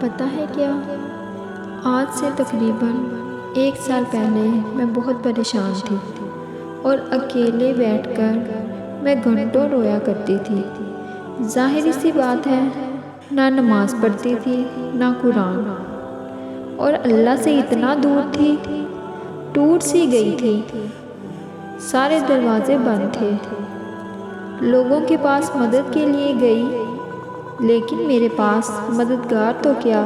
پتہ ہے کیا، آج سے تقریباً 1 سال پہلے میں بہت پریشان تھی اور اکیلے بیٹھ کر میں گھنٹوں رویا کرتی تھی۔ ظاہری سی بات ہے، نہ نماز پڑھتی تھی نہ قرآن، اور اللہ سے اتنا دور تھی، ٹوٹ سی گئی تھی۔ سارے دروازے بند تھے، لوگوں کے پاس مدد کے لیے گئی، لیکن میرے پاس مددگار تو کیا،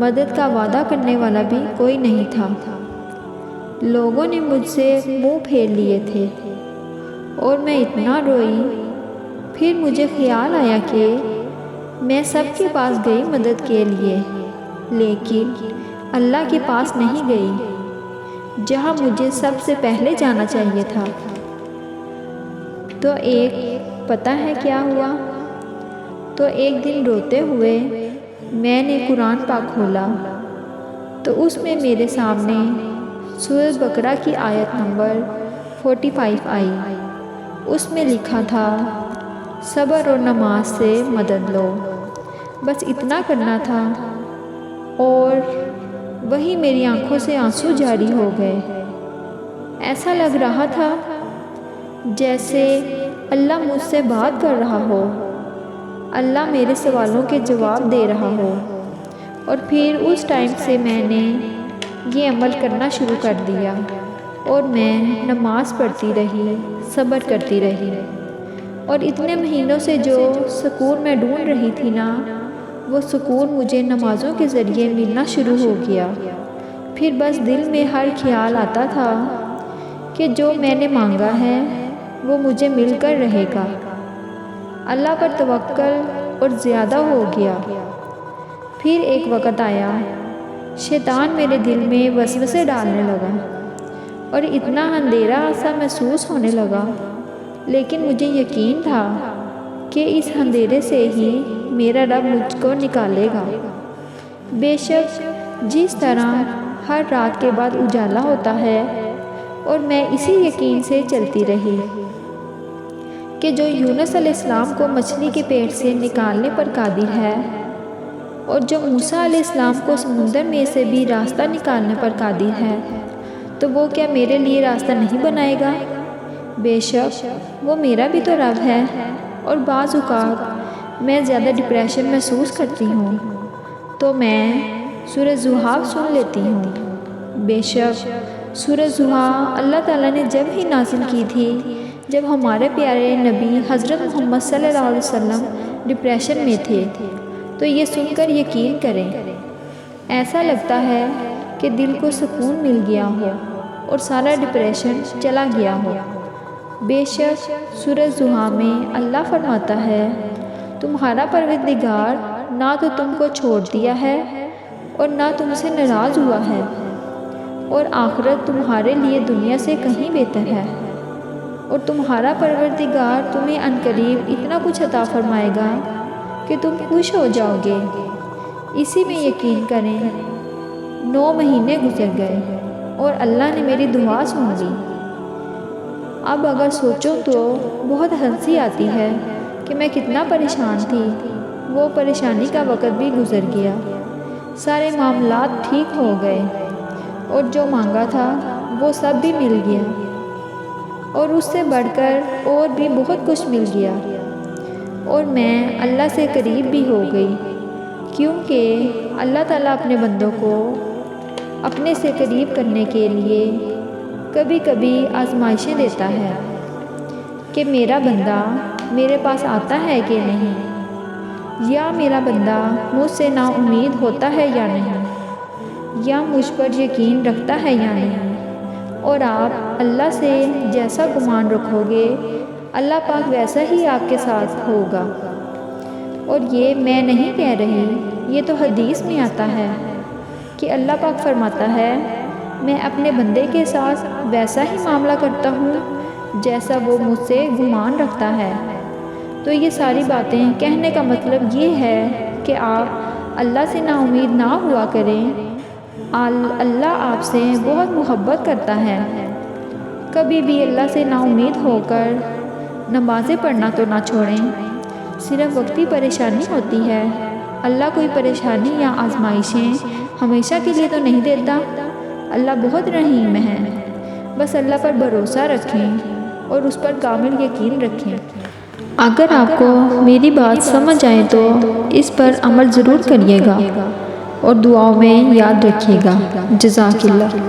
مدد کا وعدہ کرنے والا بھی کوئی نہیں تھا۔ لوگوں نے مجھ سے منہ پھیر لیے تھے اور میں اتنا روئی۔ پھر مجھے خیال آیا کہ میں سب کے پاس گئی مدد کے لیے، لیکن اللہ کے پاس نہیں گئی، جہاں مجھے سب سے پہلے جانا چاہیے تھا۔ تو پتہ ہے کیا ہوا؟ تو ایک دن روتے ہوئے میں نے قرآن پاک کھولا تو اس میں میرے سامنے سورۃ بقرہ کی آیت نمبر 45 آئی۔ اس میں لکھا تھا، صبر اور نماز سے مدد لو۔ بس اتنا کرنا تھا اور وہی میری آنکھوں سے آنسو جاری ہو گئے۔ ایسا لگ رہا تھا جیسے اللہ مجھ سے بات کر رہا ہو، اللہ میرے سوالوں کے جواب دے رہا ہو۔ اور پھر اس ٹائم سے میں نے یہ عمل کرنا شروع کر دیا اور میں نماز پڑھتی رہی، صبر کرتی رہی، اور اتنے مہینوں سے جو سکون میں ڈھونڈ رہی تھی نا، وہ سکون مجھے نمازوں کے ذریعے ملنا شروع ہو گیا۔ پھر بس دل میں ہر خیال آتا تھا کہ جو میں نے مانگا ہے وہ مجھے مل کر رہے گا۔ اللہ پر توکل اور زیادہ ہو گیا۔ پھر ایک وقت آیا، شیطان میرے دل میں وسوسے ڈالنے لگا اور اتنا اندھیرا سا محسوس ہونے لگا، لیکن مجھے یقین تھا کہ اس اندھیرے سے ہی میرا رب مجھ کو نکالے گا۔ بے شک جس طرح ہر رات کے بعد اجالا ہوتا ہے، اور میں اسی یقین سے چلتی رہی کہ جو یونس علیہ السلام کو مچھلی کے پیٹ سے نکالنے پر قادر ہے، اور جو موسیٰ علیہ السلام کو سمندر میں سے بھی راستہ نکالنے پر قادر ہے، تو وہ کیا میرے لیے راستہ نہیں بنائے گا؟ بے شک وہ میرا بھی تو رب ہے۔ اور بعض اوقات میں زیادہ ڈپریشن محسوس کرتی ہوں تو میں سورہ ضحیٰ سن لیتی ہوں۔ بے شک سورہ ضحیٰ اللہ تعالیٰ نے جب ہی نازل کی تھی جب ہمارے پیارے نبی حضرت محمد صلی اللہ علیہ وسلم ڈپریشن میں تھے، تو یہ سن کر یقین کریں، ایسا لگتا ہے کہ دل کو سکون مل گیا ہو اور سارا ڈپریشن چلا گیا ہو۔ بے شک سورہ ضحیٰ میں اللہ فرماتا ہے، تمہارا پروردگار نہ تو تم کو چھوڑ دیا ہے اور نہ تم سے ناراض ہوا ہے، اور آخرت تمہارے لیے دنیا سے کہیں بہتر ہے، اور تمہارا پروردگار تمہیں عنقریب اتنا کچھ عطا فرمائے گا کہ تم خوش ہو جاؤ گے۔ اسی میں یقین کریں۔ 9 مہینے گزر گئے اور اللہ نے میری دعا سن لی۔ اب اگر سوچوں تو بہت ہنسی آتی ہے کہ میں کتنا پریشان تھی۔ وہ پریشانی کا وقت بھی گزر گیا، سارے معاملات ٹھیک ہو گئے، اور جو مانگا تھا وہ سب بھی مل گیا، اور اس سے بڑھ کر اور بھی بہت کچھ مل گیا، اور میں اللہ سے قریب بھی ہو گئی، کیونکہ اللہ تعالیٰ اپنے بندوں کو اپنے سے قریب کرنے کے لیے کبھی کبھی آزمائشیں دیتا ہے کہ میرا بندہ میرے پاس آتا ہے کہ نہیں، یا میرا بندہ مجھ سے نا امید ہوتا ہے یا نہیں، یا مجھ پر یقین رکھتا ہے یا نہیں۔ اور آپ اللہ سے جیسا گمان رکھو گے، اللہ پاک ویسا ہی آپ کے ساتھ ہوگا۔ اور یہ میں نہیں کہہ رہی، یہ تو حدیث میں آتا ہے کہ اللہ پاک فرماتا ہے، میں اپنے بندے کے ساتھ ویسا ہی معاملہ کرتا ہوں جیسا وہ مجھ سے گمان رکھتا ہے۔ تو یہ ساری باتیں کہنے کا مطلب یہ ہے کہ آپ اللہ سے نا امید نہ ہوا کریں۔ اللہ آپ سے بہت محبت کرتا ہے۔ کبھی بھی اللہ سے نا امید ہو کر نمازیں پڑھنا تو نہ چھوڑیں۔ صرف وقتی پریشانی ہوتی ہے اللہ کوئی پریشانی یا آزمائشیں ہمیشہ کے لیے تو نہیں دیتا۔ اللہ بہت رحیم ہے، بس اللہ پر بھروسہ رکھیں اور اس پر کامل یقین رکھیں۔ اگر آپ کو میری بات سمجھ آئے تو اس پر عمل ضرور کریے گا اور دعاؤں میں یاد رکھیے گا۔ جزاک اللہ۔